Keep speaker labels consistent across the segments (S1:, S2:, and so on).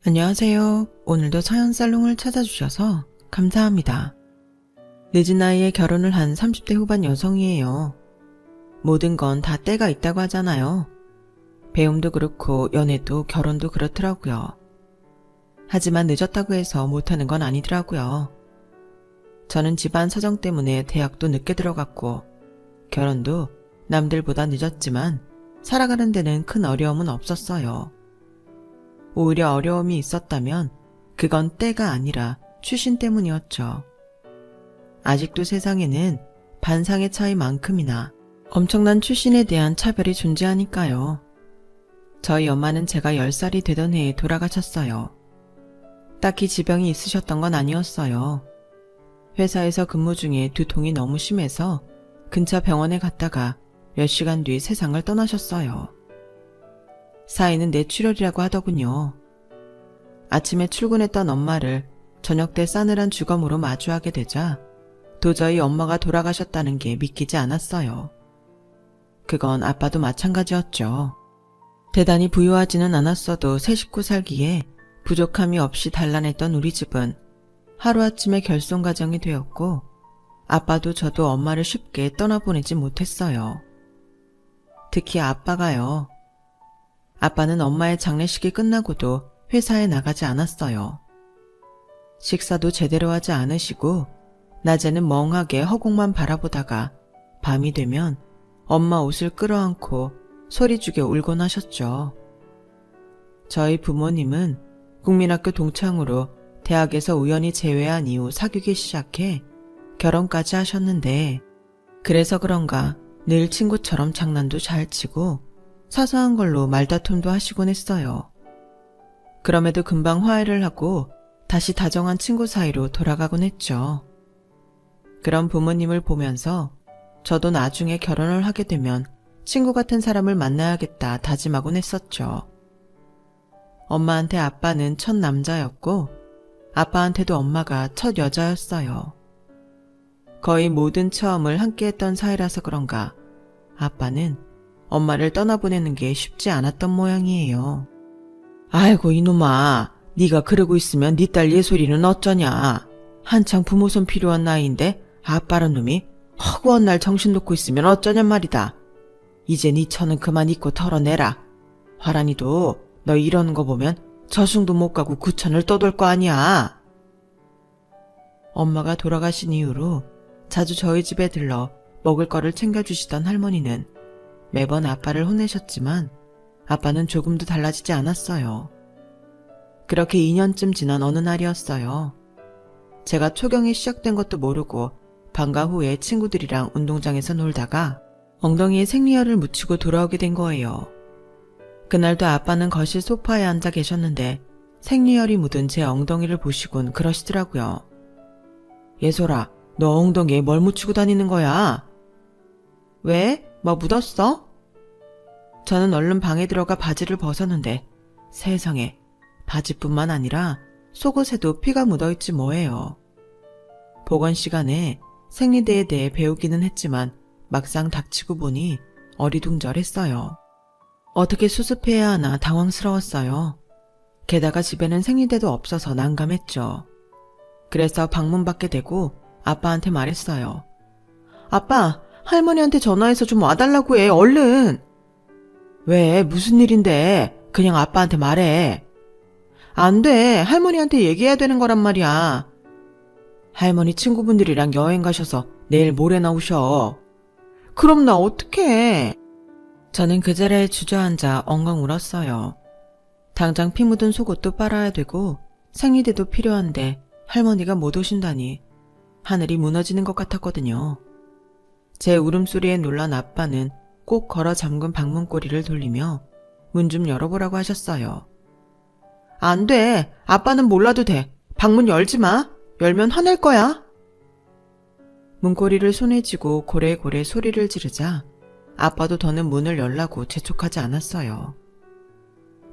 S1: 안녕하세요. 오늘도 서현살롱을 찾아주셔서 감사합니다. 늦은 나이에 결혼을 한 30대 후반 여성이에요. 모든 건 다 때가 있다고 하잖아요. 배움도 그렇고 연애도 결혼도 그렇더라고요. 하지만 늦었다고 해서 못하는 건 아니더라고요. 저는 집안 사정 때문에 대학도 늦게 들어갔고 결혼도 남들보다 늦었지만 살아가는 데는 큰 어려움은 없었어요. 오히려 어려움이 있었다면 그건 때가 아니라 출신 때문이었죠. 아직도 세상에는 반상의 차이만큼이나 엄청난 출신에 대한 차별이 존재하니까요. 저희 엄마는 제가 10살이 되던 해에 돌아가셨어요. 딱히 지병이 있으셨던 건 아니었어요. 회사에서 근무 중에 두통이 너무 심해서 근처 병원에 갔다가 몇 시간 뒤 세상을 떠나셨어요. 사인은 뇌출혈이라고 하더군요. 아침에 출근했던 엄마를 저녁 때 싸늘한 주검으로 마주하게 되자 도저히 엄마가 돌아가셨다는 게 믿기지 않았어요. 그건 아빠도 마찬가지였죠. 대단히 부유하지는 않았어도 세 식구 살기에 부족함이 없이 단란했던 우리 집은 하루아침에 결손가정이 되었고 아빠도 저도 엄마를 쉽게 떠나보내지 못했어요. 특히 아빠가요. 아빠는 엄마의 장례식이 끝나고도 회사에 나가지 않았어요. 식사도 제대로 하지 않으시고 낮에는 멍하게 허공만 바라보다가 밤이 되면 엄마 옷을 끌어안고 소리죽여 울곤 하셨죠. 저희 부모님은 국민학교 동창으로 대학에서 우연히 제외한 이후 사귀기 시작해 결혼까지 하셨는데 그래서 그런가 늘 친구처럼 장난도 잘 치고 사소한 걸로 말다툼도 하시곤 했어요. 그럼에도 금방 화해를 하고 다시 다정한 친구 사이로 돌아가곤 했죠. 그런 부모님을 보면서 저도 나중에 결혼을 하게 되면 친구 같은 사람을 만나야겠다 다짐하곤 했었죠. 엄마한테 아빠는 첫 남자였고 아빠한테도 엄마가 첫 여자였어요. 거의 모든 처음을 함께했던 사이라서 그런가 아빠는 엄마를 떠나보내는 게 쉽지 않았던 모양이에요. 아이고 이놈아, 네가 그러고 있으면 네 딸 예솔이는 어쩌냐. 한창 부모 손 필요한 나이인데 아빠란 놈이 허구한 날 정신 놓고 있으면 어쩌냔 말이다. 이제 네 처는 그만 잊고 털어내라. 화란이도 너 이러는 거 보면 저승도 못 가고 구천을 떠돌 거 아니야. 엄마가 돌아가신 이후로 자주 저희 집에 들러 먹을 거를 챙겨주시던 할머니는 매번 아빠를 혼내셨지만 아빠는 조금도 달라지지 않았어요. 그렇게 2년쯤 지난 어느 날이었어요. 제가 초경이 시작된 것도 모르고 방과 후에 친구들이랑 운동장에서 놀다가 엉덩이에 생리혈을 묻히고 돌아오게 된 거예요. 그날도 아빠는 거실 소파에 앉아 계셨는데 생리혈이 묻은 제 엉덩이를 보시곤 그러시더라고요. 예솔아, 너 엉덩이에 뭘 묻히고 다니는 거야? 왜? 뭐 묻었어? 저는 얼른 방에 들어가 바지를 벗었는데 세상에 바지뿐만 아니라 속옷에도 피가 묻어있지 뭐예요. 보건 시간에 생리대에 대해 배우기는 했지만 막상 닥치고 보니 어리둥절했어요. 어떻게 수습해야 하나 당황스러웠어요. 게다가 집에는 생리대도 없어서 난감했죠. 그래서 방문 밖에 대고 아빠한테 말했어요. 아빠, 할머니한테 전화해서 좀 와달라고 해, 얼른. 왜, 무슨 일인데? 그냥 아빠한테 말해. 안 돼, 할머니한테 얘기해야 되는 거란 말이야. 할머니 친구분들이랑 여행 가셔서 내일 모레 나오셔. 그럼 나 어떡해? 저는 그 자리에 주저앉아 엉엉 울었어요. 당장 피 묻은 속옷도 빨아야 되고 생리대도 필요한데 할머니가 못 오신다니 하늘이 무너지는 것 같았거든요. 제 울음소리에 놀란 아빠는 꼭 걸어 잠근 방문고리를 돌리며 문 좀 열어보라고 하셨어요. 안 돼. 아빠는 몰라도 돼. 방문 열지 마. 열면 화낼 거야. 문고리를 손에 쥐고 고래고래 소리를 지르자 아빠도 더는 문을 열라고 재촉하지 않았어요.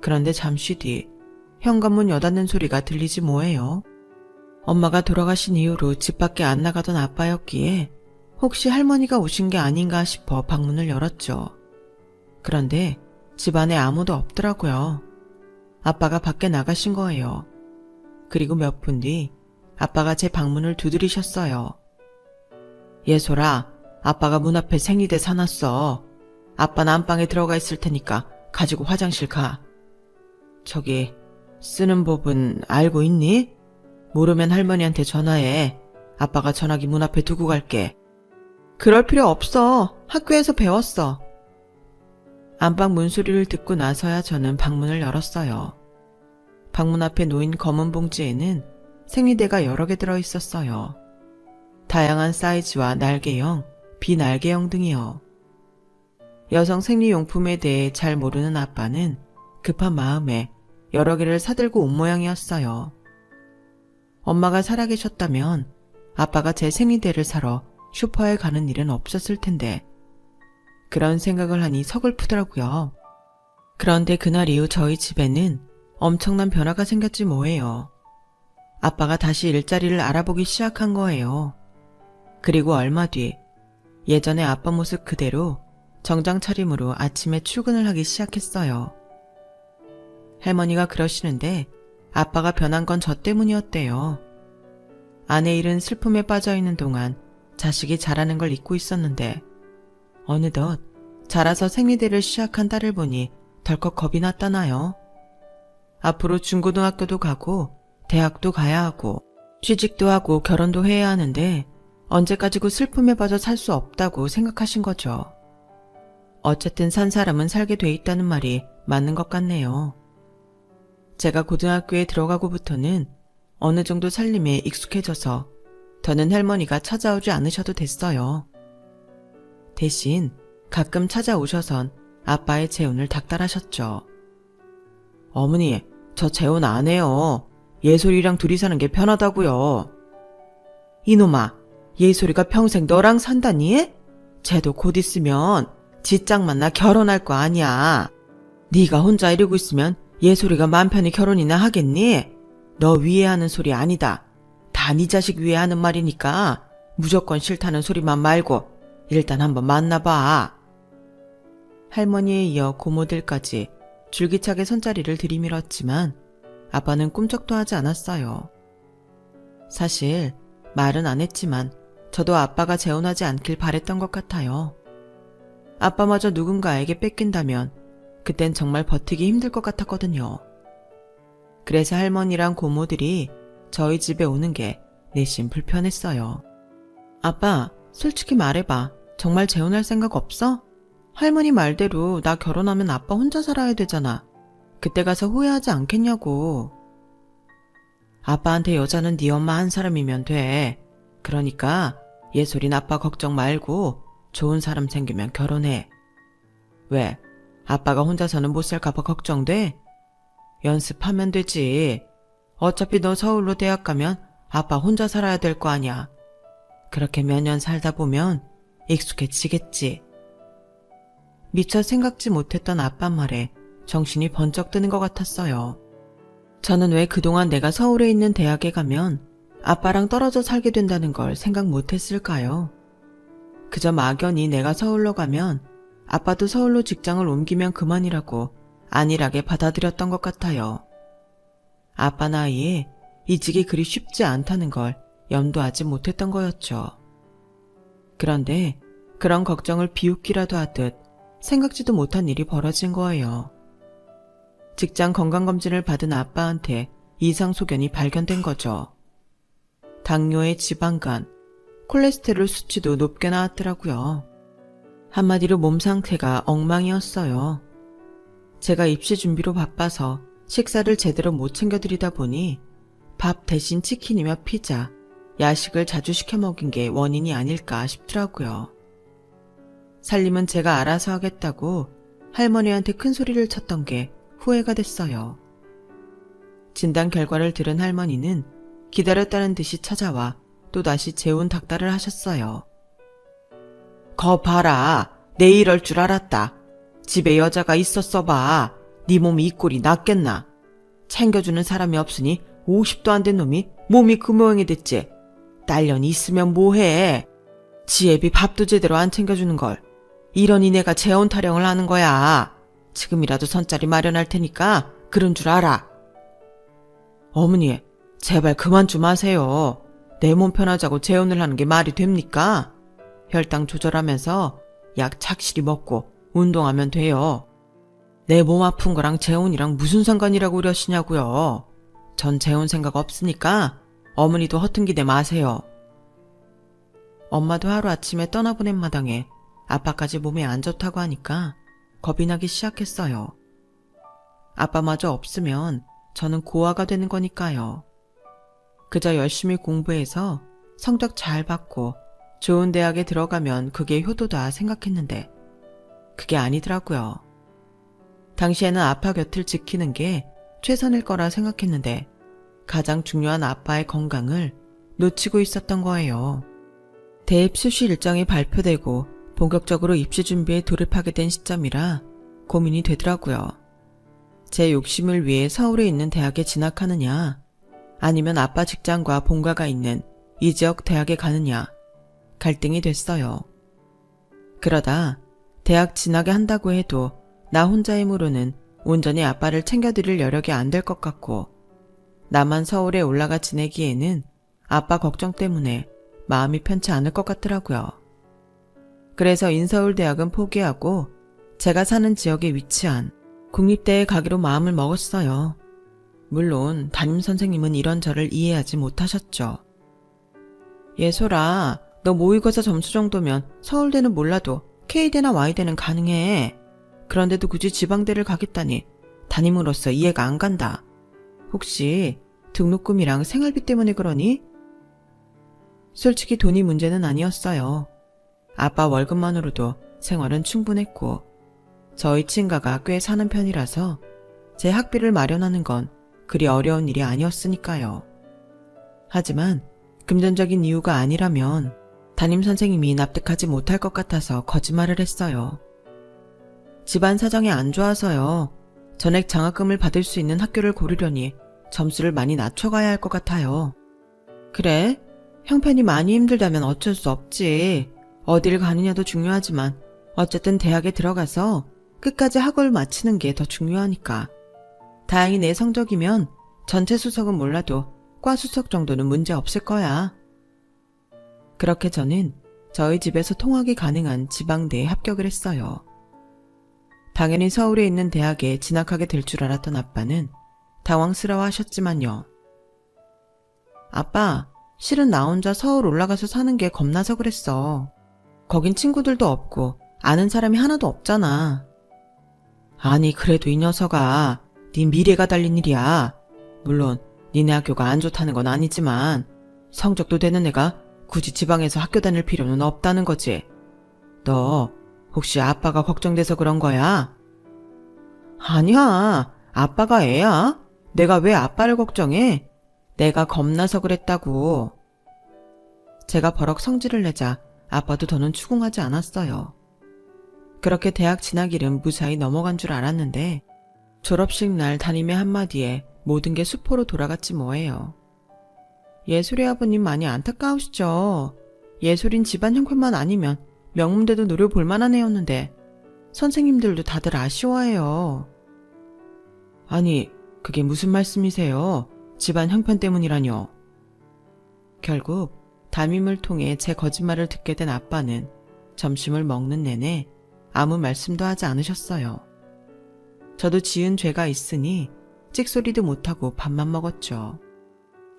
S1: 그런데 잠시 뒤 현관문 여닫는 소리가 들리지 뭐예요. 엄마가 돌아가신 이후로 집 밖에 안 나가던 아빠였기에 혹시 할머니가 오신 게 아닌가 싶어 방문을 열었죠. 그런데 집 안에 아무도 없더라고요. 아빠가 밖에 나가신 거예요. 그리고 몇 분 뒤 아빠가 제 방문을 두드리셨어요. 예솔아, 아빠가 문 앞에 생리대 사놨어. 아빠는 안방에 들어가 있을 테니까 가지고 화장실 가. 저기, 쓰는 법은 알고 있니? 모르면 할머니한테 전화해. 아빠가 전화기 문 앞에 두고 갈게. 그럴 필요 없어. 학교에서 배웠어. 안방 문소리를 듣고 나서야 저는 방문을 열었어요. 방문 앞에 놓인 검은 봉지에는 생리대가 여러 개 들어있었어요. 다양한 사이즈와 날개형, 비날개형 등이요. 여성 생리용품에 대해 잘 모르는 아빠는 급한 마음에 여러 개를 사들고 온 모양이었어요. 엄마가 살아계셨다면 아빠가 제 생리대를 사러 슈퍼에 가는 일은 없었을 텐데 그런 생각을 하니 서글프더라고요. 그런데 그날 이후 저희 집에는 엄청난 변화가 생겼지 뭐예요. 아빠가 다시 일자리를 알아보기 시작한 거예요. 그리고 얼마 뒤 예전의 아빠 모습 그대로 정장 차림으로 아침에 출근을 하기 시작했어요. 할머니가 그러시는데 아빠가 변한 건 저 때문이었대요. 아내 일은 슬픔에 빠져있는 동안 자식이 자라는 걸 잊고 있었는데 어느덧 자라서 생리대를 시작한 딸을 보니 덜컥 겁이 났다나요. 앞으로 중고등학교도 가고 대학도 가야 하고 취직도 하고 결혼도 해야 하는데 언제까지고 슬픔에 빠져 살 수 없다고 생각하신 거죠. 어쨌든 산 사람은 살게 돼 있다는 말이 맞는 것 같네요. 제가 고등학교에 들어가고부터는 어느 정도 살림에 익숙해져서 더는 할머니가 찾아오지 않으셔도 됐어요. 대신 가끔 찾아오셔선 아빠의 재혼을 닥달하셨죠. 어머니, 저 재혼 안 해요. 예솔이랑 둘이 사는 게 편하다고요. 이놈아, 예솔이가 평생 너랑 산다니? 쟤도 곧 있으면 지짝 만나 결혼할 거 아니야. 네가 혼자 이러고 있으면 예솔이가 맘 편히 결혼이나 하겠니? 너 위해 하는 소리 아니다. 다 네 자식 위해 하는 말이니까 무조건 싫다는 소리만 말고 일단 한번 만나봐. 할머니에 이어 고모들까지 줄기차게 손자리를 들이밀었지만 아빠는 꿈쩍도 하지 않았어요. 사실 말은 안 했지만 저도 아빠가 재혼하지 않길 바랬던 것 같아요. 아빠마저 누군가에게 뺏긴다면 그땐 정말 버티기 힘들 것 같았거든요. 그래서 할머니랑 고모들이 저희 집에 오는 게 내심 불편했어요. 아빠, 솔직히 말해봐. 정말 재혼할 생각 없어? 할머니 말대로 나 결혼하면 아빠 혼자 살아야 되잖아. 그때 가서 후회하지 않겠냐고. 아빠한테 여자는 네 엄마 한 사람이면 돼. 그러니까 예솔인 아빠 걱정 말고 좋은 사람 생기면 결혼해. 왜? 아빠가 혼자서는 못 살까봐 걱정돼? 연습하면 되지. 어차피 너 서울로 대학 가면 아빠 혼자 살아야 될 거 아니야. 그렇게 몇 년 살다 보면 익숙해지겠지. 미처 생각지 못했던 아빠 말에 정신이 번쩍 드는 것 같았어요. 저는 왜 그동안 내가 서울에 있는 대학에 가면 아빠랑 떨어져 살게 된다는 걸 생각 못했을까요? 그저 막연히 내가 서울로 가면 아빠도 서울로 직장을 옮기면 그만이라고 안일하게 받아들였던 것 같아요. 아빠 나이에 이직이 그리 쉽지 않다는 걸 염두하지 못했던 거였죠. 그런데 그런 걱정을 비웃기라도 하듯 생각지도 못한 일이 벌어진 거예요. 직장 건강검진을 받은 아빠한테 이상 소견이 발견된 거죠. 당뇨에 지방간, 콜레스테롤 수치도 높게 나왔더라고요. 한마디로 몸 상태가 엉망이었어요. 제가 입시 준비로 바빠서 식사를 제대로 못 챙겨드리다 보니 밥 대신 치킨이며 피자, 야식을 자주 시켜 먹인 게 원인이 아닐까 싶더라고요. 살림은 제가 알아서 하겠다고 할머니한테 큰 소리를 쳤던 게 후회가 됐어요. 진단 결과를 들은 할머니는 기다렸다는 듯이 찾아와 또다시 재혼 닥달을 하셨어요. 거 봐라. 내 이럴 줄 알았다. 집에 여자가 있었어 봐. 네 몸이 이 꼴이 낫겠나. 챙겨주는 사람이 없으니 50도 안 된 놈이 몸이 그 모양이 됐지. 딸년이 있으면 뭐해. 지애비 밥도 제대로 안 챙겨주는 걸. 이러니 내가 재혼 타령을 하는 거야. 지금이라도 선자리 마련할 테니까 그런 줄 알아. 어머니, 제발 그만 좀 하세요. 내 몸 편하자고 재혼을 하는 게 말이 됩니까? 혈당 조절하면서 약 착실히 먹고 운동하면 돼요. 내 몸 아픈 거랑 재혼이랑 무슨 상관이라고 그러시냐고요. 전 재혼 생각 없으니까 어머니도 허튼 기대 마세요. 엄마도 하루아침에 떠나보낸 마당에 아빠까지 몸에 안 좋다고 하니까 겁이 나기 시작했어요. 아빠마저 없으면 저는 고아가 되는 거니까요. 그저 열심히 공부해서 성적 잘 받고 좋은 대학에 들어가면 그게 효도다 생각했는데 그게 아니더라고요. 당시에는 아빠 곁을 지키는 게 최선일 거라 생각했는데 가장 중요한 아빠의 건강을 놓치고 있었던 거예요. 대입 수시 일정이 발표되고 본격적으로 입시 준비에 돌입하게 된 시점이라 고민이 되더라고요. 제 욕심을 위해 서울에 있는 대학에 진학하느냐, 아니면 아빠 직장과 본가가 있는 이 지역 대학에 가느냐, 갈등이 됐어요. 그러다 대학 진학에 한다고 해도 나 혼자의 힘으로는 온전히 아빠를 챙겨드릴 여력이 안 될 것 같고, 나만 서울에 올라가 지내기에는 아빠 걱정 때문에 마음이 편치 않을 것 같더라고요. 그래서 인서울대학은 포기하고 제가 사는 지역에 위치한 국립대에 가기로 마음을 먹었어요. 물론 담임선생님은 이런 저를 이해하지 못하셨죠. 예솔아, 너 모의고사 점수 정도면 서울대는 몰라도 K대나 Y대는 가능해. 그런데도 굳이 지방대를 가겠다니 담임으로서 이해가 안 간다. 혹시 등록금이랑 생활비 때문에 그러니? 솔직히 돈이 문제는 아니었어요. 아빠 월급만으로도 생활은 충분했고 저희 친가가 꽤 사는 편이라서 제 학비를 마련하는 건 그리 어려운 일이 아니었으니까요. 하지만 금전적인 이유가 아니라면 담임선생님이 납득하지 못할 것 같아서 거짓말을 했어요. 집안 사정이 안 좋아서요. 전액 장학금을 받을 수 있는 학교를 고르려니 점수를 많이 낮춰가야 할 것 같아요. 그래? 형편이 많이 힘들다면 어쩔 수 없지. 어딜 가느냐도 중요하지만 어쨌든 대학에 들어가서 끝까지 학업을 마치는 게 더 중요하니까. 다행히 내 성적이면 전체 수석은 몰라도 과 수석 정도는 문제 없을 거야. 그렇게 저는 저희 집에서 통학이 가능한 지방대에 합격을 했어요. 당연히 서울에 있는 대학에 진학하게 될 줄 알았던 아빠는 당황스러워 하셨지만요. 아빠, 실은 나 혼자 서울 올라가서 사는 게 겁나서 그랬어. 거긴 친구들도 없고 아는 사람이 하나도 없잖아. 아니, 그래도 이 녀석아, 네 미래가 달린 일이야. 물론 니네 학교가 안 좋다는 건 아니지만 성적도 되는 애가 굳이 지방에서 학교 다닐 필요는 없다는 거지. 너 혹시 아빠가 걱정돼서 그런 거야? 아니야, 아빠가 애야? 내가 왜 아빠를 걱정해? 내가 겁나서 그랬다고. 제가 버럭 성질을 내자 아빠도 더는 추궁하지 않았어요. 그렇게 대학 진학일은 무사히 넘어간 줄 알았는데 졸업식 날 담임의 한마디에 모든 게 수포로 돌아갔지 뭐예요. 예솔이 아버님 많이 안타까우시죠? 예솔인 집안 형편만 아니면 명문대도 노려볼 만한 애였는데 선생님들도 다들 아쉬워해요. 아니, 그게 무슨 말씀이세요? 집안 형편 때문이라뇨. 결국 담임을 통해 제 거짓말을 듣게 된 아빠는 점심을 먹는 내내 아무 말씀도 하지 않으셨어요. 저도 지은 죄가 있으니 찍소리도 못하고 밥만 먹었죠.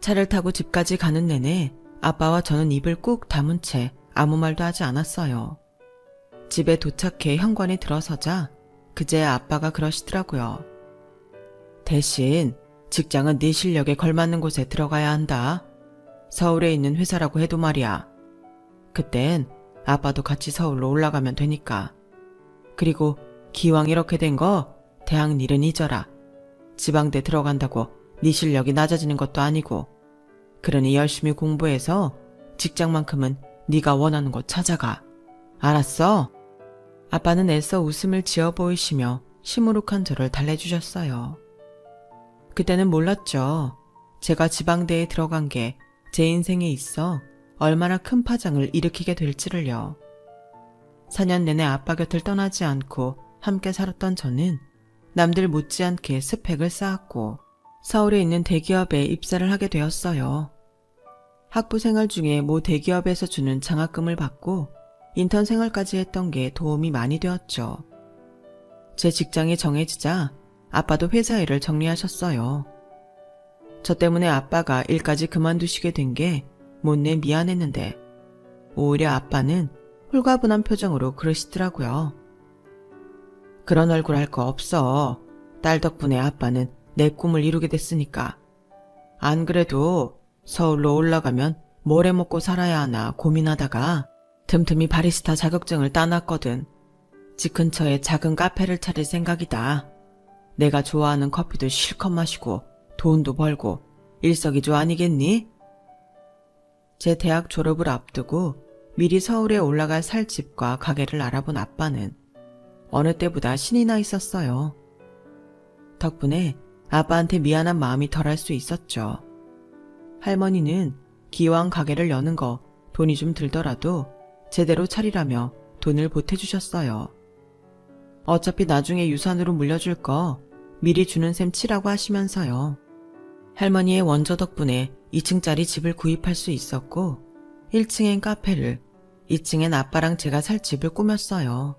S1: 차를 타고 집까지 가는 내내 아빠와 저는 입을 꾹 다문 채 아무 말도 하지 않았어요. 집에 도착해 현관에 들어서자 그제야 아빠가 그러시더라고요. 대신 직장은 네 실력에 걸맞는 곳에 들어가야 한다. 서울에 있는 회사라고 해도 말이야. 그땐 아빠도 같이 서울로 올라가면 되니까. 그리고 기왕 이렇게 된 거 대학 일은 잊어라. 지방대 들어간다고 네 실력이 낮아지는 것도 아니고. 그러니 열심히 공부해서 직장만큼은 네가 원하는 곳 찾아가. 알았어? 아빠는 애써 웃음을 지어 보이시며 시무룩한 저를 달래주셨어요. 그때는 몰랐죠. 제가 지방대에 들어간 게 제 인생에 있어 얼마나 큰 파장을 일으키게 될지를요. 4년 내내 아빠 곁을 떠나지 않고 함께 살았던 저는 남들 못지않게 스펙을 쌓았고 서울에 있는 대기업에 입사를 하게 되었어요. 학부 생활 중에 모 대기업에서 주는 장학금을 받고 인턴 생활까지 했던 게 도움이 많이 되었죠. 제 직장이 정해지자 아빠도 회사 일을 정리하셨어요. 저 때문에 아빠가 일까지 그만두시게 된 게 못내 미안했는데 오히려 아빠는 홀가분한 표정으로 그러시더라고요. 그런 얼굴 할 거 없어. 딸 덕분에 아빠는 내 꿈을 이루게 됐으니까. 안 그래도 서울로 올라가면 뭘 해먹고 살아야 하나 고민하다가 틈틈이 바리스타 자격증을 따놨거든. 집 근처에 작은 카페를 차릴 생각이다. 내가 좋아하는 커피도 실컷 마시고 돈도 벌고 일석이조 아니겠니? 제 대학 졸업을 앞두고 미리 서울에 올라갈 살 집과 가게를 알아본 아빠는 어느 때보다 신이 나 있었어요. 덕분에 아빠한테 미안한 마음이 덜할 수 있었죠. 할머니는 기왕 가게를 여는 거 돈이 좀 들더라도 제대로 차리라며 돈을 보태주셨어요. 어차피 나중에 유산으로 물려줄 거 미리 주는 셈 치라고 하시면서요. 할머니의 원조 덕분에 2층짜리 집을 구입할 수 있었고 1층엔 카페를, 2층엔 아빠랑 제가 살 집을 꾸몄어요.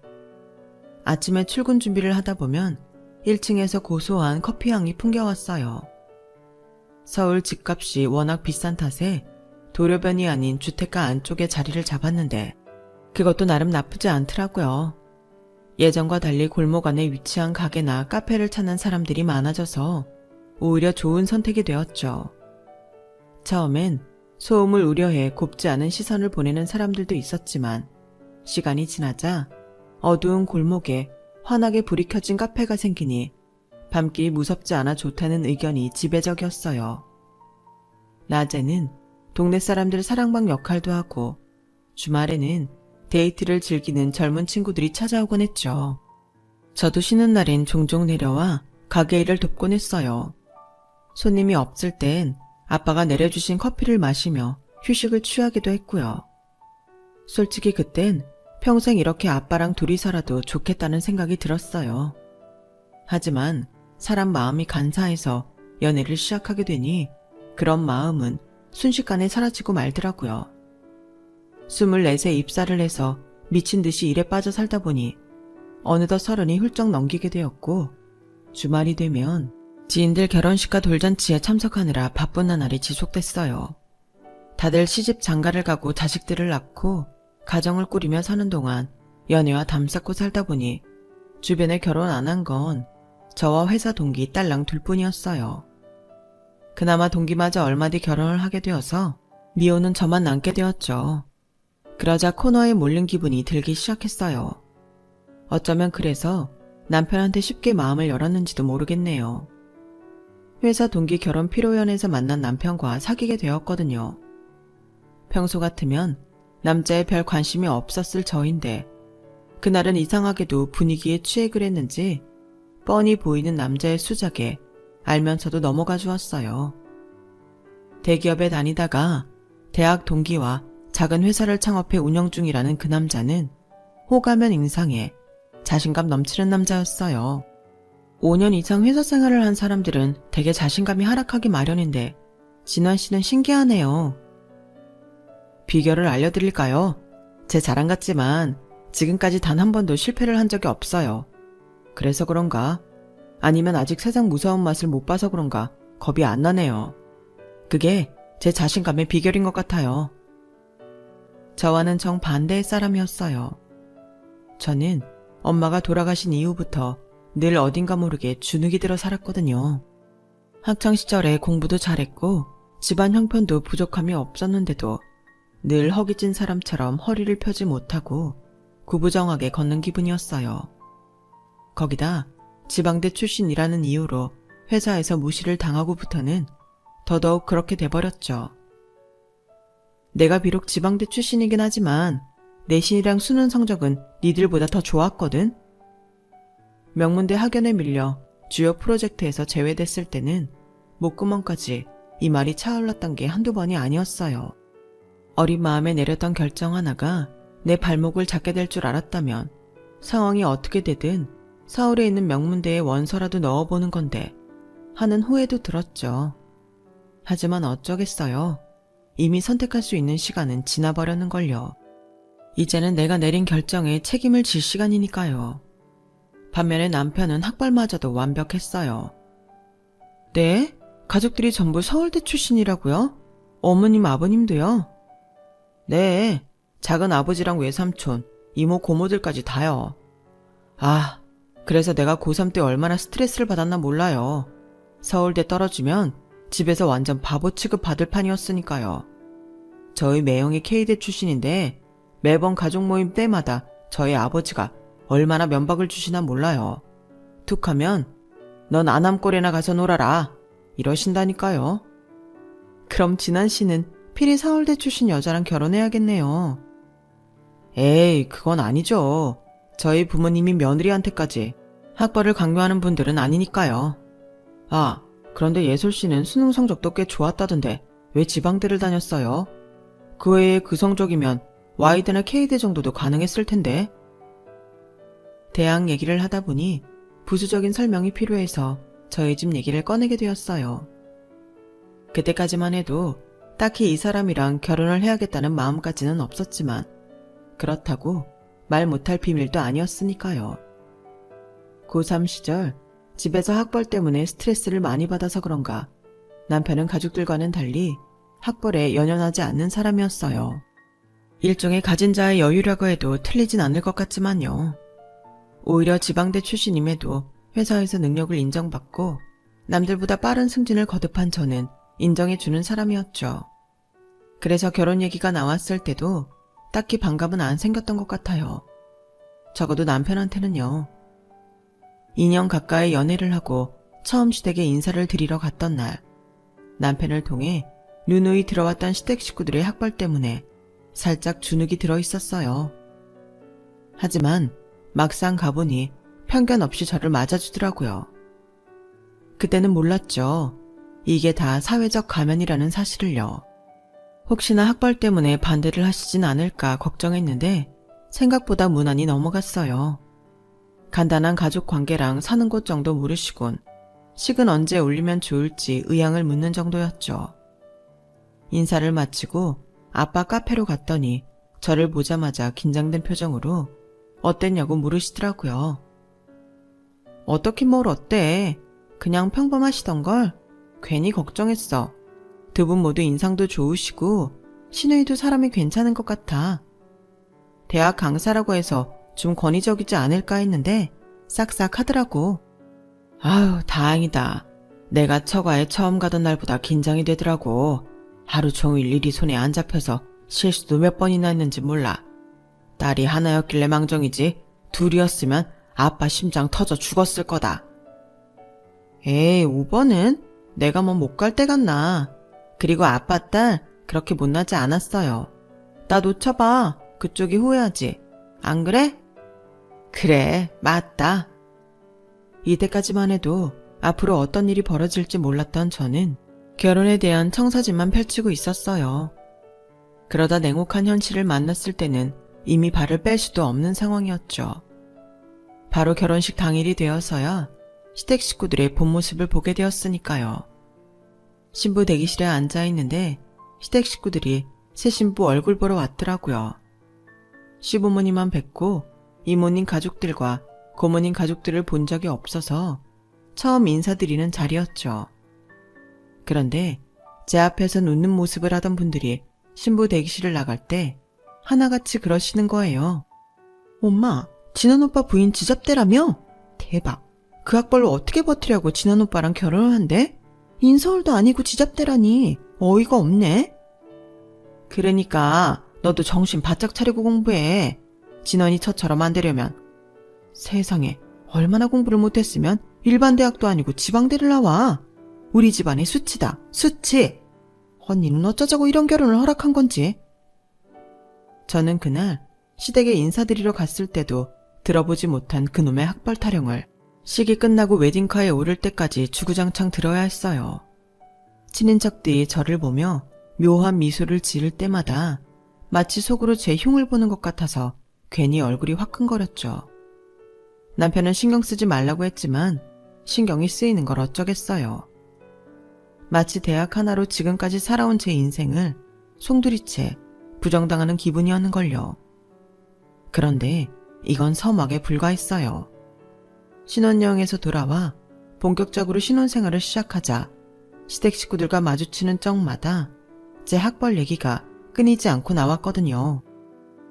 S1: 아침에 출근 준비를 하다 보면 1층에서 고소한 커피향이 풍겨왔어요. 서울 집값이 워낙 비싼 탓에 도로변이 아닌 주택가 안쪽에 자리를 잡았는데 그것도 나름 나쁘지 않더라고요. 예전과 달리 골목 안에 위치한 가게나 카페를 찾는 사람들이 많아져서 오히려 좋은 선택이 되었죠. 처음엔 소음을 우려해 곱지 않은 시선을 보내는 사람들도 있었지만 시간이 지나자 어두운 골목에 환하게 불이 켜진 카페가 생기니 밤길이 무섭지 않아 좋다는 의견이 지배적이었어요. 낮에는 동네 사람들 사랑방 역할도 하고 주말에는 데이트를 즐기는 젊은 친구들이 찾아오곤 했죠. 저도 쉬는 날엔 종종 내려와 가게 일을 돕곤 했어요. 손님이 없을 땐 아빠가 내려주신 커피를 마시며 휴식을 취하기도 했고요. 솔직히 그땐 평생 이렇게 아빠랑 둘이 살아도 좋겠다는 생각이 들었어요. 하지만 사람 마음이 간사해서 연애를 시작하게 되니 그런 마음은 순식간에 사라지고 말더라고요. 24세 입사를 해서 미친 듯이 일에 빠져 살다 보니 어느덧 30이 훌쩍 넘기게 되었고 주말이 되면 지인들 결혼식과 돌잔치에 참석하느라 바쁜 나날이 지속됐어요. 다들 시집 장가를 가고 자식들을 낳고 가정을 꾸리며 사는 동안 연애와 담쌓고 살다 보니 주변에 결혼 안 한 건 저와 회사 동기 딸랑 둘뿐이었어요. 그나마 동기마저 얼마 뒤 결혼을 하게 되어서 미호는 저만 남게 되었죠. 그러자 코너에 몰린 기분이 들기 시작했어요. 어쩌면 그래서 남편한테 쉽게 마음을 열었는지도 모르겠네요. 회사 동기 결혼 피로연에서 만난 남편과 사귀게 되었거든요. 평소 같으면 남자에 별 관심이 없었을 저인데 그날은 이상하게도 분위기에 취해 그랬는지 뻔히 보이는 남자의 수작에 알면서도 넘어가 주었어요. 대기업에 다니다가 대학 동기와 작은 회사를 창업해 운영 중이라는 그 남자는 호가면 인상에 자신감 넘치는 남자였어요. 5년 이상 회사 생활을 한 사람들은 대개 자신감이 하락하기 마련인데 진환 씨는 신기하네요. 비결을 알려드릴까요? 제 자랑 같지만 지금까지 단 한 번도 실패를 한 적이 없어요. 그래서 그런가? 아니면 아직 세상 무서운 맛을 못 봐서 그런가 겁이 안 나네요. 그게 제 자신감의 비결인 것 같아요. 저와는 정반대의 사람이었어요. 저는 엄마가 돌아가신 이후부터 늘 어딘가 모르게 주눅이 들어 살았거든요. 학창시절에 공부도 잘했고 집안 형편도 부족함이 없었는데도 늘 허기진 사람처럼 허리를 펴지 못하고 구부정하게 걷는 기분이었어요. 거기다 지방대 출신이라는 이유로 회사에서 무시를 당하고부터는 더더욱 그렇게 돼버렸죠. 내가 비록 지방대 출신이긴 하지만 내신이랑 수능 성적은 니들보다 더 좋았거든? 명문대 학연에 밀려 주요 프로젝트에서 제외됐을 때는 목구멍까지 이 말이 차올랐던 게 한두 번이 아니었어요. 어린 마음에 내렸던 결정 하나가 내 발목을 잡게 될 줄 알았다면 상황이 어떻게 되든 서울에 있는 명문대에 원서라도 넣어보는 건데 하는 후회도 들었죠. 하지만 어쩌겠어요. 이미 선택할 수 있는 시간은 지나버렸는걸요. 이제는 내가 내린 결정에 책임을 질 시간이니까요. 반면에 남편은 학벌마저도 완벽했어요. 네? 가족들이 전부 서울대 출신이라고요? 어머님, 아버님도요? 네, 작은 아버지랑 외삼촌, 이모, 고모들까지 다요. 아, 그래서 내가 고3 때 얼마나 스트레스를 받았나 몰라요. 서울대 떨어지면 집에서 완전 바보 취급 받을 판이었으니까요. 저희 매형이 K대 출신인데 매번 가족 모임 때마다 저희 아버지가 얼마나 면박을 주시나 몰라요. 툭하면 넌 아남골에나 가서 놀아라 이러신다니까요. 그럼 진한 씨는 필히 서울대 출신 여자랑 결혼해야겠네요. 에이, 그건 아니죠. 저희 부모님이 며느리한테까지 학벌을 강요하는 분들은 아니니까요. 아, 그런데 예솔 씨는 수능 성적도 꽤 좋았다던데 왜 지방대를 다녔어요? 그 외에 그 성적이면 Y대나 K대 정도도 가능했을 텐데. 대학 얘기를 하다 보니 부수적인 설명이 필요해서 저희 집 얘기를 꺼내게 되었어요. 그때까지만 해도 딱히 이 사람이랑 결혼을 해야겠다는 마음까지는 없었지만 그렇다고 말 못할 비밀도 아니었으니까요. 고3 시절 집에서 학벌 때문에 스트레스를 많이 받아서 그런가 남편은 가족들과는 달리 학벌에 연연하지 않는 사람이었어요. 일종의 가진 자의 여유라고 해도 틀리진 않을 것 같지만요. 오히려 지방대 출신임에도 회사에서 능력을 인정받고 남들보다 빠른 승진을 거듭한 저는 인정해주는 사람이었죠. 그래서 결혼 얘기가 나왔을 때도 딱히 반감은 안 생겼던 것 같아요. 적어도 남편한테는요. 2년 가까이 연애를 하고 처음 시댁에 인사를 드리러 갔던 날, 남편을 통해 누누이 들어왔던 시댁 식구들의 학벌 때문에 살짝 주눅이 들어 있었어요. 하지만 막상 가보니 편견 없이 저를 맞아주더라고요. 그때는 몰랐죠. 이게 다 사회적 가면이라는 사실을요. 혹시나 학벌 때문에 반대를 하시진 않을까 걱정했는데 생각보다 무난히 넘어갔어요. 간단한 가족 관계랑 사는 곳 정도 물으시곤 식은 언제 올리면 좋을지 의향을 묻는 정도였죠. 인사를 마치고 아빠 카페로 갔더니 저를 보자마자 긴장된 표정으로 어땠냐고 물으시더라고요. 어떻긴 뭘 어때? 그냥 평범하시던걸? 괜히 걱정했어. 두 분 모두 인상도 좋으시고 시누이도 사람이 괜찮은 것 같아. 대학 강사라고 해서 좀 권위적이지 않을까 했는데 싹싹 하더라고. 아유, 다행이다. 내가 처가에 처음 가던 날보다 긴장이 되더라고. 하루 종일 일이 손에 안 잡혀서 실수도 몇 번이나 했는지 몰라. 딸이 하나였길래 망정이지 둘이었으면 아빠 심장 터져 죽었을 거다. 에이, 5번은? 내가 뭐 못 갈 때 같나. 그리고 아빠 딸 그렇게 못나지 않았어요. 나 놓쳐봐. 그쪽이 후회하지. 안 그래? 그래, 맞다. 이때까지만 해도 앞으로 어떤 일이 벌어질지 몰랐던 저는 결혼에 대한 청사진만 펼치고 있었어요. 그러다 냉혹한 현실을 만났을 때는 이미 발을 뺄 수도 없는 상황이었죠. 바로 결혼식 당일이 되어서야 시댁 식구들의 본 모습을 보게 되었으니까요. 신부 대기실에 앉아있는데 시댁 식구들이 새 신부 얼굴 보러 왔더라고요. 시부모님만 뵙고 이모님 가족들과 고모님 가족들을 본 적이 없어서 처음 인사드리는 자리였죠. 그런데 제 앞에서 웃는 모습을 하던 분들이 신부 대기실을 나갈 때 하나같이 그러시는 거예요. 엄마, 진원 오빠 부인 지잡대라며? 대박. 그 학벌로 어떻게 버티려고 진원 오빠랑 결혼을 한대? 인서울도 아니고 지잡대라니 어이가 없네. 그러니까 너도 정신 바짝 차리고 공부해. 진원이 처처럼 안 되려면. 세상에, 얼마나 공부를 못했으면 일반 대학도 아니고 지방대를 나와. 우리 집안의 수치다, 수치. 언니는 어쩌자고 이런 결혼을 허락한 건지. 저는 그날 시댁에 인사드리러 갔을 때도 들어보지 못한 그놈의 학벌 타령을 식이 끝나고 웨딩카에 오를 때까지 주구장창 들어야 했어요. 친인척들이 저를 보며 묘한 미소를 지을 때마다 마치 속으로 제 흉을 보는 것 같아서 괜히 얼굴이 화끈거렸죠. 남편은 신경 쓰지 말라고 했지만 신경이 쓰이는 걸 어쩌겠어요. 마치 대학 하나로 지금까지 살아온 제 인생을 송두리째 부정당하는 기분이었는걸요. 그런데 이건 서막에 불과했어요. 신혼여행에서 돌아와 본격적으로 신혼생활을 시작하자 시댁 식구들과 마주치는 적마다 제 학벌 얘기가 끊이지 않고 나왔거든요.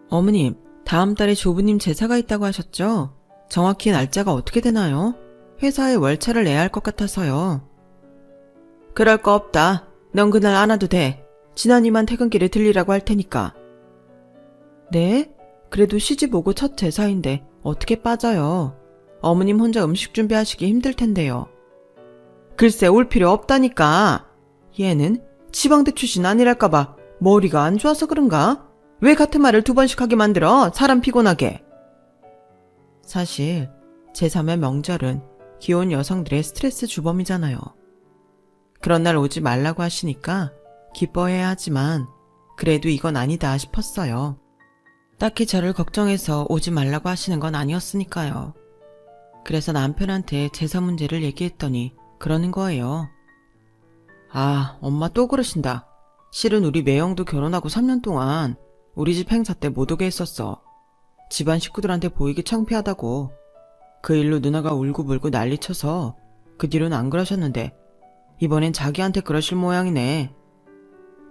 S1: 어머님, 다음 달에 조부님 제사가 있다고 하셨죠? 정확히 날짜가 어떻게 되나요? 회사에 월차를 내야 할 것 같아서요. 그럴 거 없다. 넌 그날 안 와도 돼. 진환이만 퇴근길에 들리라고 할 테니까. 네? 그래도 시집 오고 첫 제사인데 어떻게 빠져요? 어머님 혼자 음식 준비하시기 힘들 텐데요. 글쎄 올 필요 없다니까. 얘는 지방대 출신 아니랄까봐 머리가 안 좋아서 그런가? 왜 같은 말을 두 번씩 하게 만들어? 사람 피곤하게. 사실 제3의 명절은 귀여운 여성들의 스트레스 주범이잖아요. 그런 날 오지 말라고 하시니까 기뻐해야 하지만 그래도 이건 아니다 싶었어요. 딱히 저를 걱정해서 오지 말라고 하시는 건 아니었으니까요. 그래서 남편한테 제사 문제를 얘기했더니 그러는 거예요. 아, 엄마 또 그러신다. 실은 우리 매형도 결혼하고 3년 동안 우리 집 행사 때 못 오게 했었어. 집안 식구들한테 보이기 창피하다고. 그 일로 누나가 울고불고 난리쳐서 그 뒤로는 안 그러셨는데 이번엔 자기한테 그러실 모양이네.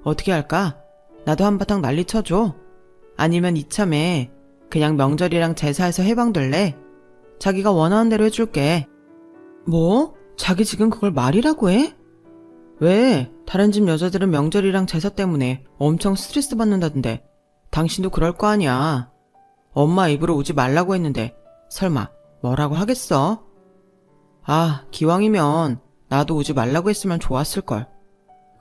S1: 어떻게 할까? 나도 한바탕 난리 쳐줘. 아니면 이참에 그냥 명절이랑 제사에서 해방될래? 자기가 원하는 대로 해줄게. 뭐? 자기 지금 그걸 말이라고 해? 왜? 다른 집 여자들은 명절이랑 제사 때문에 엄청 스트레스 받는다던데 당신도 그럴 거 아니야. 엄마 입으로 오지 말라고 했는데 설마 뭐라고 하겠어? 아, 기왕이면 나도 오지 말라고 했으면 좋았을걸.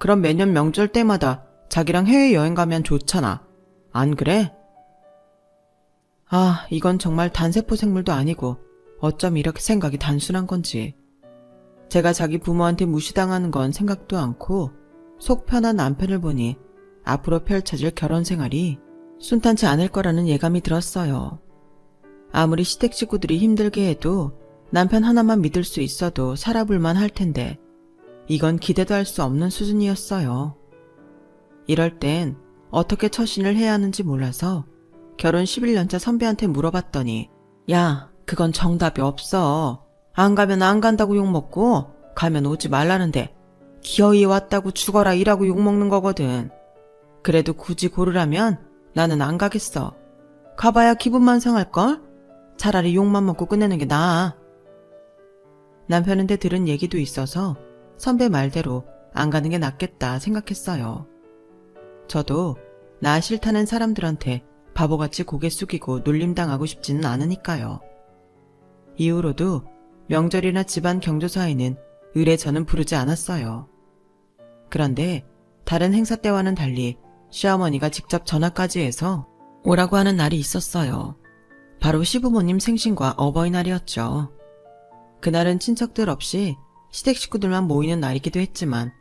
S1: 그럼 매년 명절 때마다 자기랑 해외여행 가면 좋잖아. 안 그래? 아, 이건 정말 단세포 생물도 아니고 어쩜 이렇게 생각이 단순한 건지. 제가 자기 부모한테 무시당하는 건 생각도 않고 속 편한 남편을 보니 앞으로 펼쳐질 결혼 생활이 순탄치 않을 거라는 예감이 들었어요. 아무리 시댁 식구들이 힘들게 해도 남편 하나만 믿을 수 있어도 살아볼만 할 텐데 이건 기대도 할 수 없는 수준이었어요. 이럴 땐 어떻게 처신을 해야 하는지 몰라서 결혼 11년차 선배한테 물어봤더니 야, 그건 정답이 없어. 안 가면 안 간다고 욕먹고 가면 오지 말라는데 기어이 왔다고 죽어라 이라고 욕먹는 거거든. 그래도 굳이 고르라면 나는 안 가겠어. 가봐야 기분만 상할걸? 차라리 욕만 먹고 끝내는 게 나아. 남편한테 들은 얘기도 있어서 선배 말대로 안 가는 게 낫겠다 생각했어요. 저도 나 싫다는 사람들한테 바보같이 고개 숙이고 놀림당하고 싶지는 않으니까요. 이후로도 명절이나 집안 경조사에는 의례전은 부르지 않았어요. 그런데 다른 행사 때와는 달리 시어머니가 직접 전화까지 해서 오라고 하는 날이 있었어요. 바로 시부모님 생신과 어버이날이었죠. 그날은 친척들 없이 시댁 식구들만 모이는 날이기도 했지만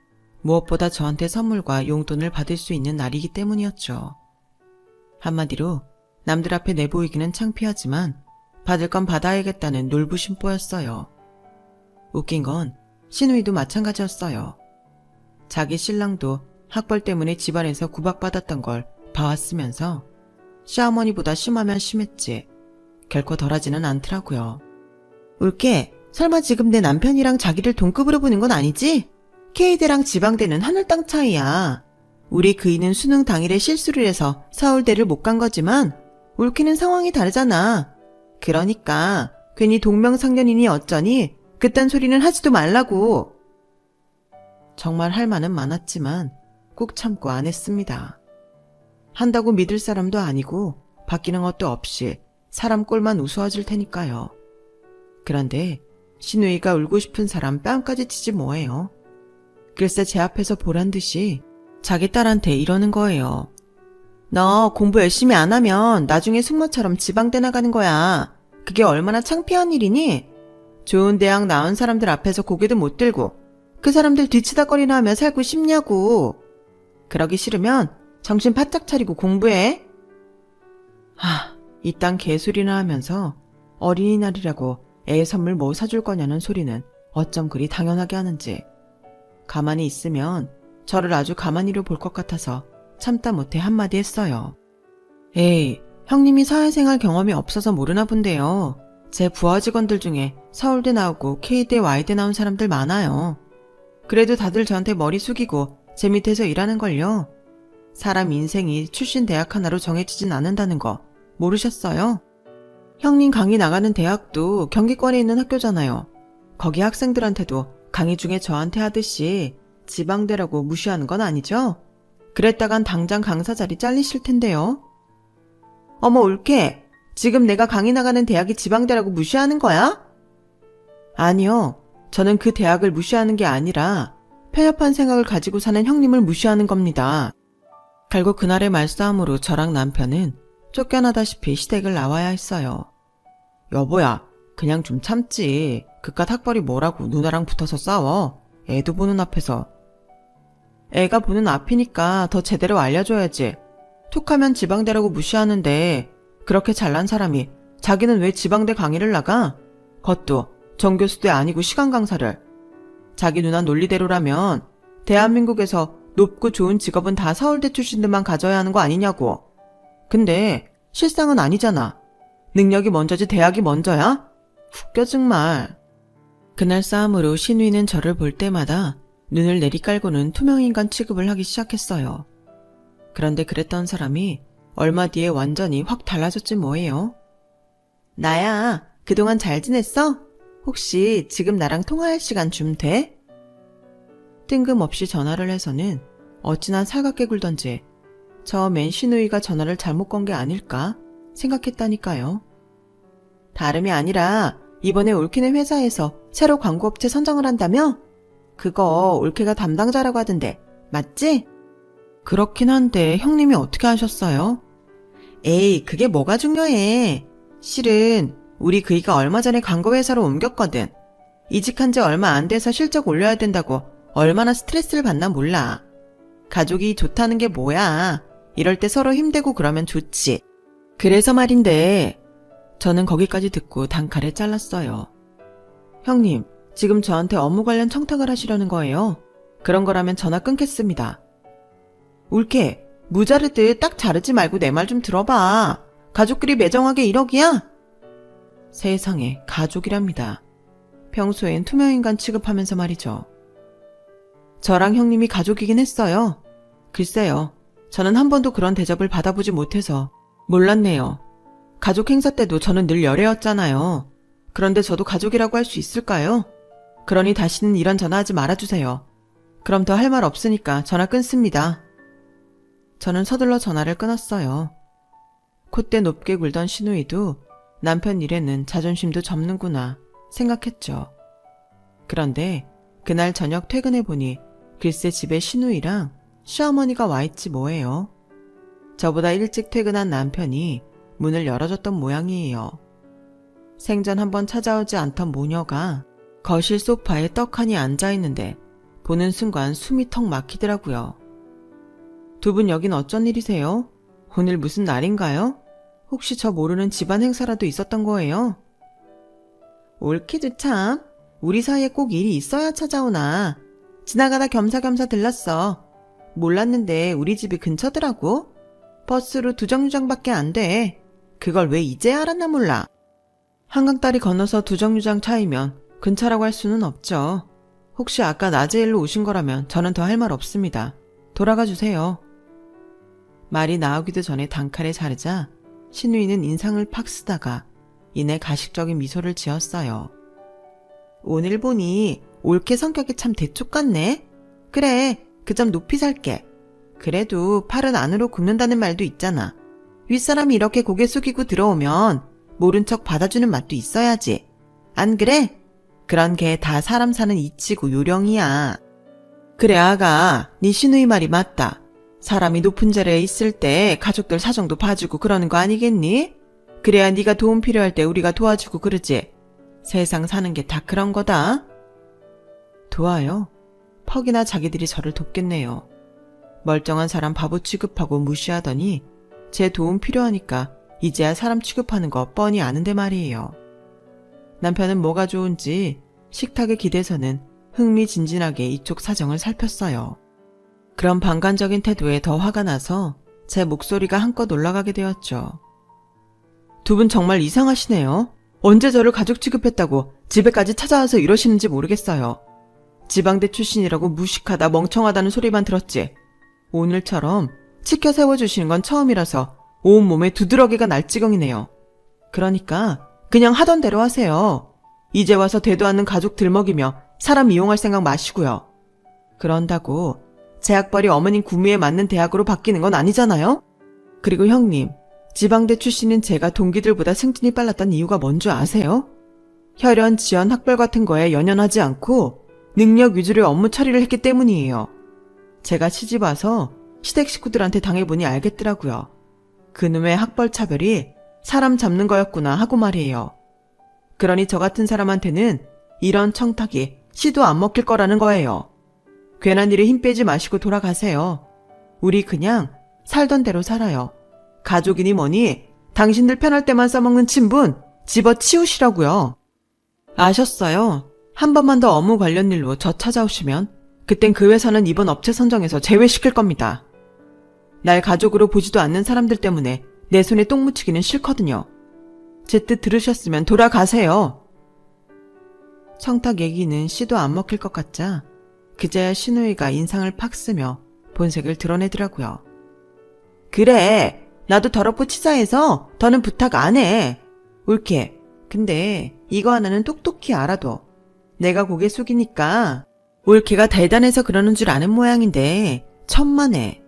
S1: 무엇보다 저한테 선물과 용돈을 받을 수 있는 날이기 때문이었죠. 한마디로 남들 앞에 내보이기는 창피하지만 받을 건 받아야겠다는 놀부심보였어요. 웃긴 건 시누이도 마찬가지였어요. 자기 신랑도 학벌 때문에 집안에서 구박받았던 걸 봐왔으면서 시어머니보다 심하면 심했지 결코 덜하지는 않더라고요. 울게, 설마 지금 내 남편이랑 자기를 동급으로 보는 건 아니지? K대랑 지방대는 하늘 땅 차이야. 우리 그이는 수능 당일에 실수를 해서 서울대를 못 간 거지만 울기는 상황이 다르잖아. 그러니까 괜히 동명상련이니 어쩌니 그딴 소리는 하지도 말라고. 정말 할 말은 많았지만 꾹 참고 안 했습니다. 한다고 믿을 사람도 아니고 바뀌는 것도 없이 사람 꼴만 우스워질 테니까요. 그런데 시누이가 울고 싶은 사람 뺨까지 치지 뭐예요. 글쎄 제 앞에서 보란 듯이 자기 딸한테 이러는 거예요. 너 공부 열심히 안 하면 나중에 숙모처럼 지방대 나가는 거야. 그게 얼마나 창피한 일이니? 좋은 대학 나온 사람들 앞에서 고개도 못 들고 그 사람들 뒤치다거리나 하며 살고 싶냐고. 그러기 싫으면 정신 바짝 차리고 공부해. 이딴 개소리나 하면서 어린이날이라고 애 선물 뭐 사줄 거냐는 소리는 어쩜 그리 당연하게 하는지. 가만히 있으면 저를 아주 가만히로 볼 것 같아서 참다 못해 한마디 했어요. 에이, 형님이 사회생활 경험이 없어서 모르나 본데요. 제 부하 직원들 중에 서울대 나오고 K대 Y대 나온 사람들 많아요. 그래도 다들 저한테 머리 숙이고 제 밑에서 일하는걸요. 사람 인생이 출신 대학 하나로 정해지진 않는다는 거 모르셨어요? 형님 강의 나가는 대학도 경기권에 있는 학교잖아요. 거기 학생들한테도 강의 중에 저한테 하듯이 지방대라고 무시하는 건 아니죠? 그랬다간 당장 강사 자리 잘리실 텐데요. 어머 올케, 지금 내가 강의 나가는 대학이 지방대라고 무시하는 거야? 아니요, 저는 그 대학을 무시하는 게 아니라 편협한 생각을 가지고 사는 형님을 무시하는 겁니다. 결국 그날의 말싸움으로 저랑 남편은 쫓겨나다시피 시댁을 나와야 했어요. 여보야, 그냥 좀 참지. 그깟 학벌이 뭐라고 누나랑 붙어서 싸워. 애도 보는 앞에서. 애가 보는 앞이니까 더 제대로 알려줘야지. 툭하면 지방대라고 무시하는데 그렇게 잘난 사람이 자기는 왜 지방대 강의를 나가? 그것도 정교수대 아니고 시간 강사를. 자기 누나 논리대로라면 대한민국에서 높고 좋은 직업은 다 서울대 출신들만 가져야 하는 거 아니냐고. 근데 실상은 아니잖아. 능력이 먼저지 대학이 먼저야? 웃겨 정말. 그날 싸움으로 신우이는 저를 볼 때마다 눈을 내리깔고는 투명인간 취급을 하기 시작했어요. 그런데 그랬던 사람이 얼마 뒤에 완전히 확 달라졌지 뭐예요. 나야, 그동안 잘 지냈어? 혹시 지금 나랑 통화할 시간 좀 돼? 뜬금없이 전화를 해서는 어찌나 살갑게 굴던지 처음엔 신우이가 전화를 잘못 건 게 아닐까 생각했다니까요. 다름이 아니라 이번에 올케네 회사에서 새로 광고업체 선정을 한다며? 그거 올케가 담당자라고 하던데 맞지? 그렇긴 한데 형님이 어떻게 하셨어요? 에이, 그게 뭐가 중요해. 실은 우리 그이가 얼마 전에 광고회사로 옮겼거든. 이직한 지 얼마 안 돼서 실적 올려야 된다고 얼마나 스트레스를 받나 몰라. 가족이 좋다는 게 뭐야. 이럴 때 서로 힘대고 그러면 좋지. 그래서 말인데 저는 거기까지 듣고 단칼에 잘랐어요. 형님, 지금 저한테 업무 관련 청탁을 하시려는 거예요. 그런 거라면 전화 끊겠습니다. 올케, 무자르듯 딱 자르지 말고 내 말 좀 들어봐. 가족끼리 매정하게 1억이야? 세상에, 가족이랍니다. 평소엔 투명인간 취급하면서 말이죠. 저랑 형님이 가족이긴 했어요. 글쎄요, 저는 한 번도 그런 대접을 받아보지 못해서 몰랐네요. 가족 행사 때도 저는 늘 열애였잖아요. 그런데 저도 가족이라고 할 수 있을까요? 그러니 다시는 이런 전화하지 말아주세요. 그럼 더 할 말 없으니까 전화 끊습니다. 저는 서둘러 전화를 끊었어요. 콧대 높게 굴던 신우이도 남편 일에는 자존심도 접는구나 생각했죠. 그런데 그날 저녁 퇴근해보니 글쎄 집에 신우이랑 시어머니가 와있지 뭐예요. 저보다 일찍 퇴근한 남편이 문을 열어줬던 모양이에요. 생전 한번 찾아오지 않던 모녀가 거실 소파에 떡하니 앉아있는데 보는 순간 숨이 턱 막히더라고요. 두 분 여긴 어쩐 일이세요? 오늘 무슨 날인가요? 혹시 저 모르는 집안 행사라도 있었던 거예요? 옳기도 참. 우리 사이에 꼭 일이 있어야 찾아오나. 지나가다 겸사겸사 들렀어. 몰랐는데 우리 집이 근처더라고. 버스로 2정류장밖에 안 돼. 그걸 왜 이제 알았나 몰라. 한강다리 건너서 2정류장 차이면 근처라고 할 수는 없죠. 혹시 아까 낮에 일로 오신 거라면 저는 더 할 말 없습니다. 돌아가 주세요. 말이 나오기도 전에 단칼에 자르자 신우이는 인상을 팍 쓰다가 이내 가식적인 미소를 지었어요. 오늘 보니 올케 성격이 참 대쪽 같네. 그래, 그 점 높이 살게. 그래도 팔은 안으로 굽는다는 말도 있잖아. 윗사람이 이렇게 고개 숙이고 들어오면 모른 척 받아주는 맛도 있어야지. 안 그래? 그런 게 다 사람 사는 이치고 요령이야. 그래 아가, 네 시누이 말이 맞다. 사람이 높은 자리에 있을 때 가족들 사정도 봐주고 그러는 거 아니겠니? 그래야 네가 도움 필요할 때 우리가 도와주고 그러지. 세상 사는 게 다 그런 거다. 도와요? 퍽이나 자기들이 저를 돕겠네요. 멀쩡한 사람 바보 취급하고 무시하더니 제 도움 필요하니까 이제야 사람 취급하는 거 뻔히 아는데 말이에요. 남편은 뭐가 좋은지 식탁에 기대서는 흥미진진하게 이쪽 사정을 살폈어요. 그런 방관적인 태도에 더 화가 나서 제 목소리가 한껏 올라가게 되었죠. 두 분 정말 이상하시네요. 언제 저를 가족 취급했다고 집에까지 찾아와서 이러시는지 모르겠어요. 지방대 출신이라고 무식하다 멍청하다는 소리만 들었지. 오늘처럼 치켜 세워주시는 건 처음이라서 온몸에 두드러기가 날 지경이네요. 그러니까 그냥 하던 대로 하세요. 이제 와서 되도 않는 가족 들먹이며 사람 이용할 생각 마시고요. 그런다고 제 학벌이 어머님 구미에 맞는 대학으로 바뀌는 건 아니잖아요? 그리고 형님, 지방대 출신인 제가 동기들보다 승진이 빨랐던 이유가 뭔 줄 아세요? 혈연, 지연, 학벌 같은 거에 연연하지 않고 능력 위주로 업무 처리를 했기 때문이에요. 제가 시집 와서 시댁 식구들한테 당해보니 알겠더라고요. 그놈의 학벌 차별이 사람 잡는 거였구나 하고 말이에요. 그러니 저 같은 사람한테는 이런 청탁이 씨도 안 먹힐 거라는 거예요. 괜한 일에 힘 빼지 마시고 돌아가세요. 우리 그냥 살던 대로 살아요. 가족이니 뭐니 당신들 편할 때만 써먹는 친분 집어치우시라고요. 아셨어요? 한 번만 더 업무 관련 일로 저 찾아오시면 그땐 그 회사는 이번 업체 선정에서 제외시킬 겁니다. 날 가족으로 보지도 않는 사람들 때문에 내 손에 똥 묻히기는 싫거든요. 제 뜻 들으셨으면 돌아가세요. 청탁 얘기는 씨도 안 먹힐 것 같자 그제야 신우이가 인상을 팍 쓰며 본색을 드러내더라고요. 그래, 나도 더럽고 치사해서 더는 부탁 안 해. 옳게. 근데 이거 하나는 똑똑히 알아둬. 내가 고개 숙이니까 옳게가 대단해서 그러는 줄 아는 모양인데 천만에.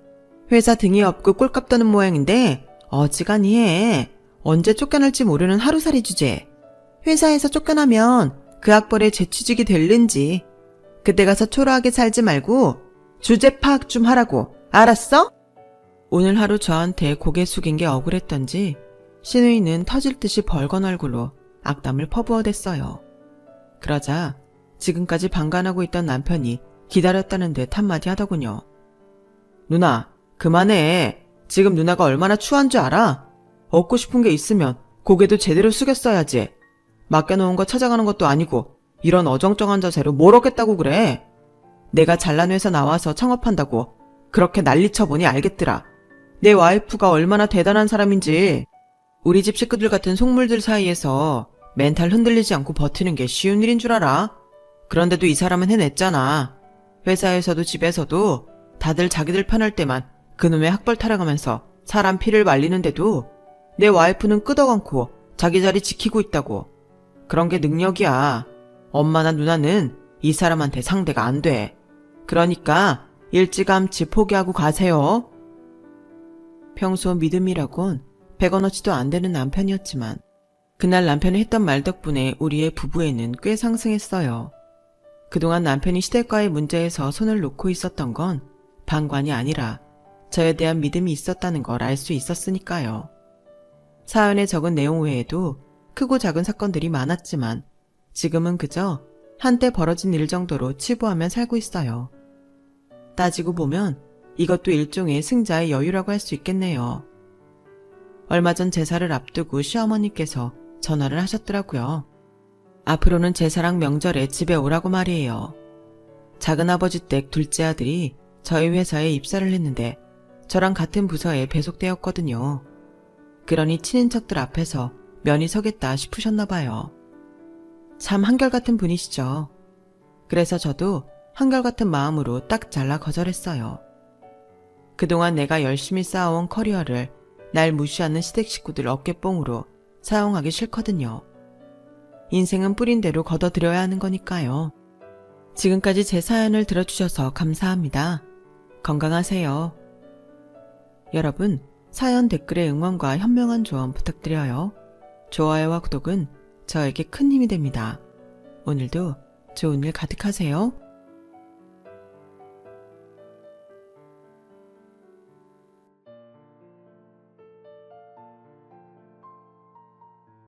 S1: 회사 등이 없고 꼴값 떠는 모양인데 어지간히 해. 언제 쫓겨날지 모르는 하루살이 주제. 회사에서 쫓겨나면 그 학벌에 재취직이 될는지. 그때 가서 초라하게 살지 말고 주제 파악 좀 하라고. 알았어? 오늘 하루 저한테 고개 숙인 게 억울했던지 신우이는 터질 듯이 벌건 얼굴로 악담을 퍼부어댔어요. 그러자 지금까지 방관하고 있던 남편이 기다렸다는 듯 한마디 하더군요. 누나, 그만해. 지금 누나가 얼마나 추한 줄 알아? 얻고 싶은 게 있으면 고개도 제대로 숙였어야지. 맡겨놓은 거 찾아가는 것도 아니고 이런 어정쩡한 자세로 뭘 얻겠다고 그래. 내가 잘난 회사 나와서 창업한다고 그렇게 난리쳐보니 알겠더라. 내 와이프가 얼마나 대단한 사람인지. 우리 집 식구들 같은 속물들 사이에서 멘탈 흔들리지 않고 버티는 게 쉬운 일인 줄 알아? 그런데도 이 사람은 해냈잖아. 회사에서도 집에서도 다들 자기들 편할 때만 그놈의 학벌 타령하면서 사람 피를 말리는데도 내 와이프는 끄덕않고 자기 자리 지키고 있다고. 그런 게 능력이야. 엄마나 누나는 이 사람한테 상대가 안 돼. 그러니까 일찌감치 포기하고 가세요. 평소 믿음이라곤 100원어치도 안 되는 남편이었지만 그날 남편이 했던 말 덕분에 우리의 부부애는 꽤 상승했어요. 그동안 남편이 시댁과의 문제에서 손을 놓고 있었던 건 방관이 아니라 저에 대한 믿음이 있었다는 걸 알 수 있었으니까요. 사연에 적은 내용 외에도 크고 작은 사건들이 많았지만 지금은 그저 한때 벌어진 일 정도로 치부하며 살고 있어요. 따지고 보면 이것도 일종의 승자의 여유라고 할 수 있겠네요. 얼마 전 제사를 앞두고 시어머니께서 전화를 하셨더라고요. 앞으로는 제사랑 명절에 집에 오라고 말이에요. 작은아버지 댁 둘째 아들이 저희 회사에 입사를 했는데 저랑 같은 부서에 배속되었거든요. 그러니 친인척들 앞에서 면이 서겠다 싶으셨나 봐요. 참 한결같은 분이시죠. 그래서 저도 한결같은 마음으로 딱 잘라 거절했어요. 그동안 내가 열심히 쌓아온 커리어를 날 무시하는 시댁 식구들 어깨뽕으로 사용하기 싫거든요. 인생은 뿌린 대로 걷어들여야 하는 거니까요. 지금까지 제 사연을 들어주셔서 감사합니다. 건강하세요. 여러분, 사연 댓글에 응원과 현명한 조언 부탁드려요. 좋아요와 구독은 저에게 큰 힘이 됩니다. 오늘도 좋은 일 가득하세요.